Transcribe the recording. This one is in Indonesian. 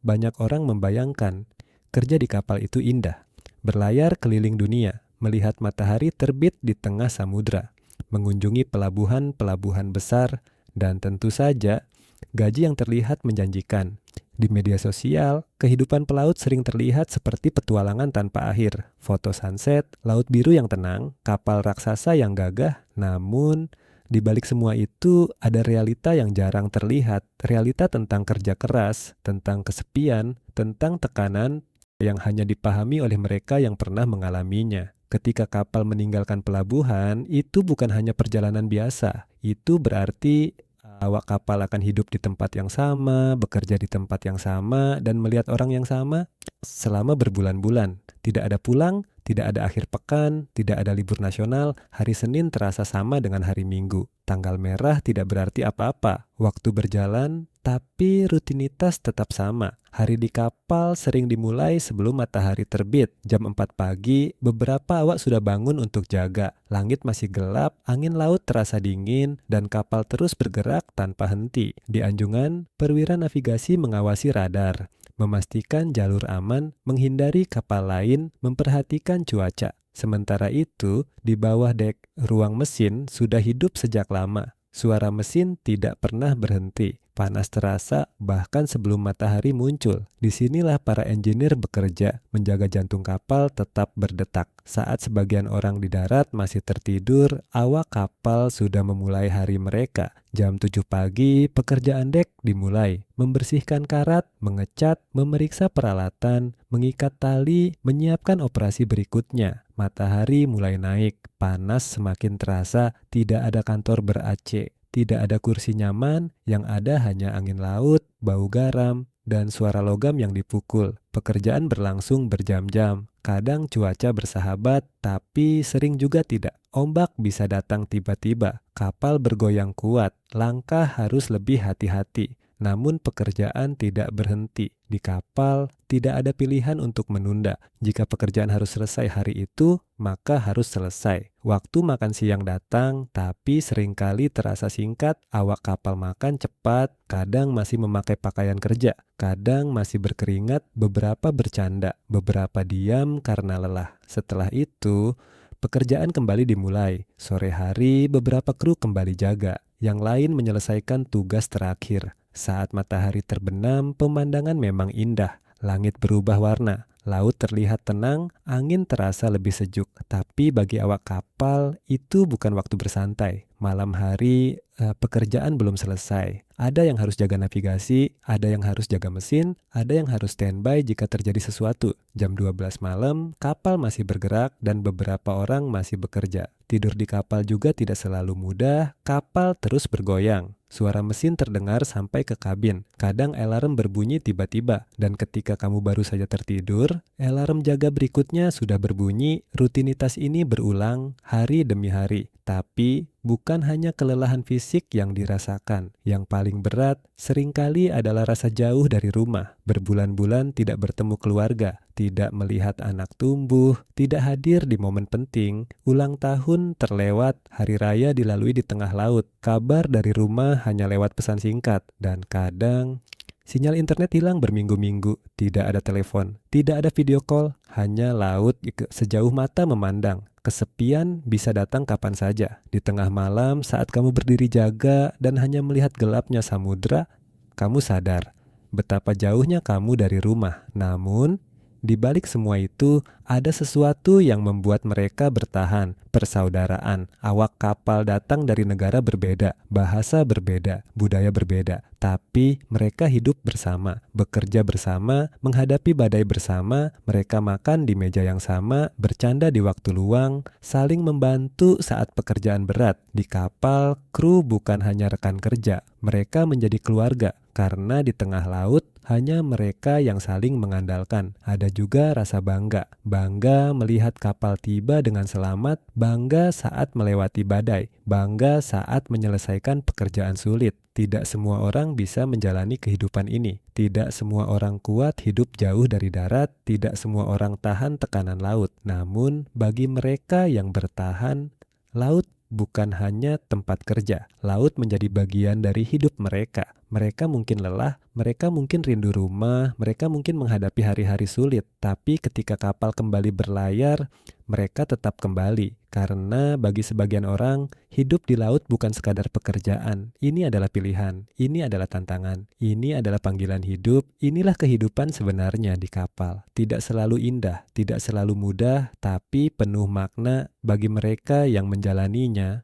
banyak orang membayangkan kerja di kapal itu indah. Berlayar keliling dunia, melihat matahari terbit di tengah samudra, mengunjungi pelabuhan-pelabuhan besar, dan tentu saja gaji yang terlihat menjanjikan. Di media sosial, kehidupan pelaut sering terlihat seperti petualangan tanpa akhir. Foto sunset, laut biru yang tenang, kapal raksasa yang gagah, namun di balik semua itu ada realita yang jarang terlihat. Realita tentang kerja keras, tentang kesepian, tentang tekanan yang hanya dipahami oleh mereka yang pernah mengalaminya. Ketika kapal meninggalkan pelabuhan, itu bukan hanya perjalanan biasa. Itu berarti awak kapal akan hidup di tempat yang sama, bekerja di tempat yang sama, dan melihat orang yang sama selama berbulan-bulan. Tidak ada pulang, tidak ada akhir pekan, tidak ada libur nasional. Hari Senin terasa sama dengan hari Minggu. Tanggal merah tidak berarti apa-apa. Waktu berjalan, tapi rutinitas tetap sama. Hari di kapal sering dimulai sebelum matahari terbit. Jam 4 pagi, beberapa awak sudah bangun untuk jaga. Langit masih gelap, angin laut terasa dingin, dan kapal terus bergerak tanpa henti. Di anjungan, perwira navigasi mengawasi radar, memastikan jalur aman, menghindari kapal lain, memperhatikan cuaca. Sementara itu, di bawah dek ruang mesin sudah hidup sejak lama. Suara mesin tidak pernah berhenti. Panas terasa bahkan sebelum matahari muncul. Disinilah para engineer bekerja, menjaga jantung kapal tetap berdetak. Saat sebagian orang di darat masih tertidur, awak kapal sudah memulai hari mereka. Jam 7 pagi, pekerjaan dek dimulai. Membersihkan karat, mengecat, memeriksa peralatan, mengikat tali, menyiapkan operasi berikutnya. Matahari mulai naik, panas semakin terasa, tidak ada kantor ber-AC. Tidak ada kursi nyaman, yang ada hanya angin laut, bau garam, dan suara logam yang dipukul. Pekerjaan berlangsung berjam-jam. Kadang cuaca bersahabat, tapi sering juga tidak. Ombak bisa datang tiba-tiba. Kapal bergoyang kuat. Langkah harus lebih hati-hati. Namun pekerjaan tidak berhenti. Di kapal tidak ada pilihan untuk menunda. Jika pekerjaan harus selesai hari itu, maka harus selesai. Waktu makan siang datang, tapi seringkali terasa singkat. Awak kapal makan cepat, kadang masih memakai pakaian kerja, kadang masih berkeringat, beberapa bercanda, beberapa diam karena lelah. Setelah itu, pekerjaan kembali dimulai. Sore hari, beberapa kru kembali jaga. Yang lain menyelesaikan tugas terakhir. Saat matahari terbenam, pemandangan memang indah. Langit berubah warna, laut terlihat tenang, angin terasa lebih sejuk. Tapi bagi awak kapal, itu bukan waktu bersantai. Malam hari, pekerjaan belum selesai. Ada yang harus jaga navigasi, ada yang harus jaga mesin, ada yang harus standby jika terjadi sesuatu. Jam 12 malam, kapal masih bergerak dan beberapa orang masih bekerja. Tidur di kapal juga tidak selalu mudah, kapal terus bergoyang. Suara mesin terdengar sampai ke kabin. Kadang alarm berbunyi tiba-tiba, dan ketika kamu baru saja tertidur, alarm jaga berikutnya sudah berbunyi. Rutinitas ini berulang hari demi hari. Tapi bukan hanya kelelahan fisik yang dirasakan. Yang paling berat seringkali adalah rasa jauh dari rumah. Berbulan-bulan tidak bertemu keluarga, tidak melihat anak tumbuh, tidak hadir di momen penting. Ulang tahun terlewat, hari raya dilalui di tengah laut. Kabar dari rumah hanya lewat pesan singkat, dan kadang sinyal internet hilang berminggu-minggu. Tidak ada telepon, tidak ada video call, hanya laut sejauh mata memandang. Kesepian bisa datang kapan saja. Di tengah malam saat kamu berdiri jaga dan hanya melihat gelapnya samudra, kamu sadar betapa jauhnya kamu dari rumah. Namun, di balik semua itu, ada sesuatu yang membuat mereka bertahan. Persaudaraan. Awak kapal datang dari negara berbeda, bahasa berbeda, budaya berbeda. Tapi mereka hidup bersama, bekerja bersama, menghadapi badai bersama. Mereka makan di meja yang sama, bercanda di waktu luang, saling membantu saat pekerjaan berat. Di kapal, kru bukan hanya rekan kerja, mereka menjadi keluarga. Karena di tengah laut, hanya mereka yang saling mengandalkan. Ada juga rasa bangga. Bangga melihat kapal tiba dengan selamat, bangga saat melewati badai, bangga saat menyelesaikan pekerjaan sulit. Tidak semua orang bisa menjalani kehidupan ini. Tidak semua orang kuat hidup jauh dari darat, tidak semua orang tahan tekanan laut. Namun, bagi mereka yang bertahan, laut bukan hanya tempat kerja. Laut menjadi bagian dari hidup mereka. Mereka mungkin lelah, mereka mungkin rindu rumah, mereka mungkin menghadapi hari-hari sulit, tapi ketika kapal kembali berlayar, mereka tetap kembali. Karena bagi sebagian orang, hidup di laut bukan sekadar pekerjaan. Ini adalah pilihan, ini adalah tantangan, ini adalah panggilan hidup, inilah kehidupan sebenarnya di kapal. Tidak selalu indah, tidak selalu mudah, tapi penuh makna bagi mereka yang menjalaninya.